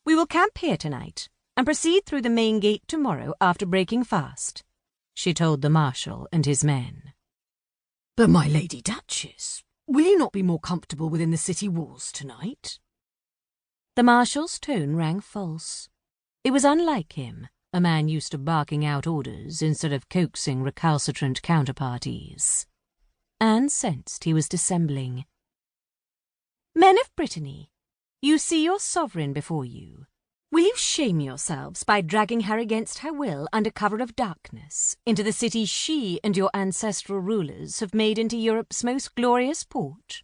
We will camp here tonight and proceed through the main gate tomorrow after breaking fast," she told the Marshal and his men. "But my Lady Duchess, will you not be more comfortable within the city walls tonight?" The Marshal's tone rang false. It was unlike him, a man used to barking out orders instead of coaxing recalcitrant counterparties. Anne sensed he was dissembling. "Men of Brittany, you see your sovereign before you. Will you shame yourselves by dragging her against her will under cover of darkness into the city she and your ancestral rulers have made into Europe's most glorious port?"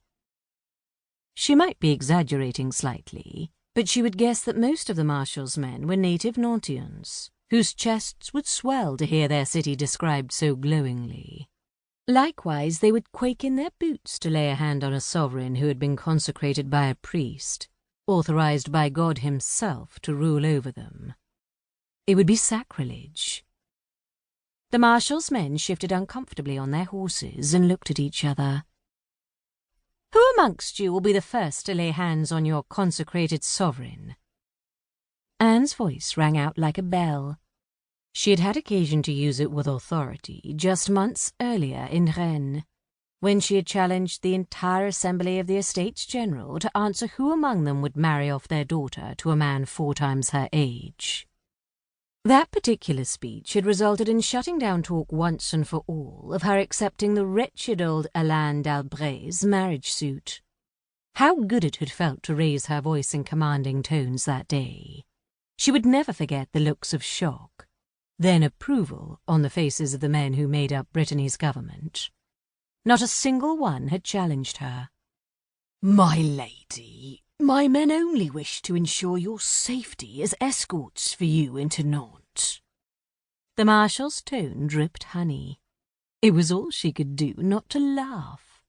She might be exaggerating slightly, but she would guess that most of the Marshal's men were native Nantians, whose chests would swell to hear their city described so glowingly. Likewise, they would quake in their boots to lay a hand on a sovereign who had been consecrated by a priest, authorized by God himself to rule over them. It would be sacrilege. The Marshal's men shifted uncomfortably on their horses and looked at each other. "Who amongst you will be the first to lay hands on your consecrated sovereign?" Anne's voice rang out like a bell. She had had occasion to use it with authority just months earlier in Rennes, when she had challenged the entire assembly of the Estates General to answer who among them would marry off their daughter to a man 4 times her age. That particular speech had resulted in shutting down talk once and for all of her accepting the wretched old Alain d'Albret's marriage suit. How good it had felt to raise her voice in commanding tones that day. She would never forget the looks of shock, then approval on the faces of the men who made up Brittany's government. Not a single one had challenged her. "My lady, my men only wish to ensure your safety as escorts for you into Nantes." The Marshal's tone dripped honey. It was all she could do not to laugh.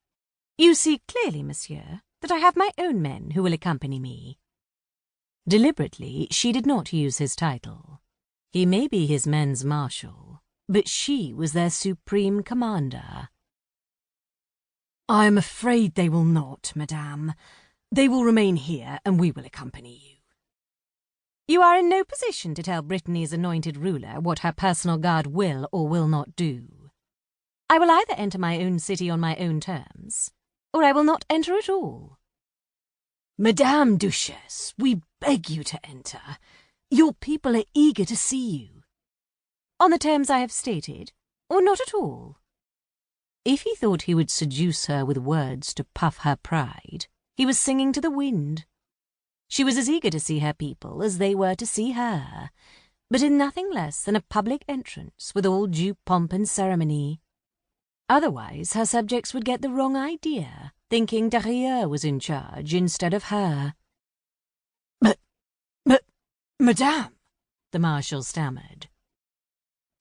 "You see clearly, monsieur, that I have my own men who will accompany me." Deliberately, she did not use his title. He may be his men's marshal, but she was their supreme commander. "I am afraid they will not, madame. They will remain here, and we will accompany you." "You are in no position to tell Brittany's anointed ruler what her personal guard will or will not do. I will either enter my own city on my own terms, or I will not enter at all." "Madame Duchess, we beg you to enter. Your people are eager to see you." "On the terms I have stated, or not at all?" If he thought he would seduce her with words to puff her pride, he was singing to the wind. She was as eager to see her people as they were to see her, but in nothing less than a public entrance with all due pomp and ceremony. Otherwise, her subjects would get the wrong idea, thinking Narrator was in charge instead of her. But, madame," the Marshal stammered.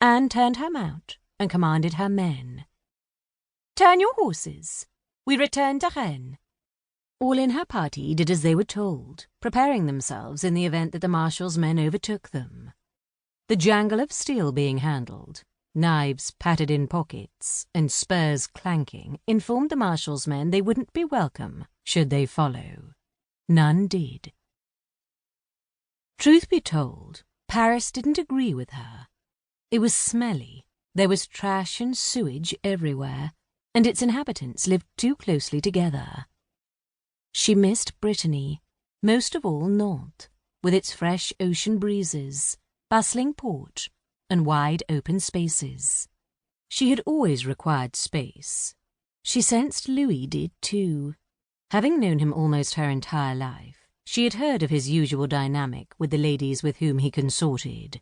Anne turned her mount and commanded her men. "Turn your horses. We return to Rennes." All in her party did as they were told, preparing themselves in the event that the Marshal's men overtook them. The jangle of steel being handled, knives patted in pockets, and spurs clanking informed the Marshal's men they wouldn't be welcome should they follow. None did. Truth be told, Paris didn't agree with her. It was smelly, there was trash and sewage everywhere, and its inhabitants lived too closely together. She missed Brittany, most of all Nantes, with its fresh ocean breezes, bustling port, and wide open spaces. She had always required space. She sensed Louis did too. Having known him almost her entire life, she had heard of his usual dynamic with the ladies with whom he consorted.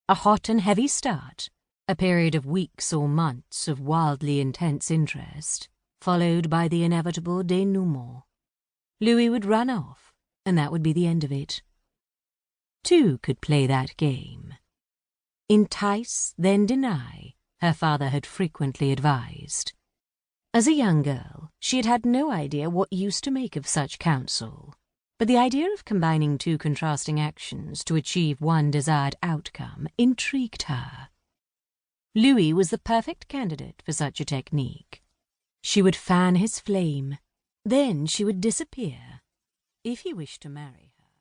A hot and heavy start, a period of weeks or months of wildly intense interest, followed by the inevitable denouement. Louis would run off, and that would be the end of it. Two could play that game. Entice, then deny, her father had frequently advised. As a young girl, she had had no idea what use to make of such counsel, but the idea of combining two contrasting actions to achieve one desired outcome intrigued her. Louis was the perfect candidate for such a technique. She would fan his flame, then she would disappear, if he wished to marry her.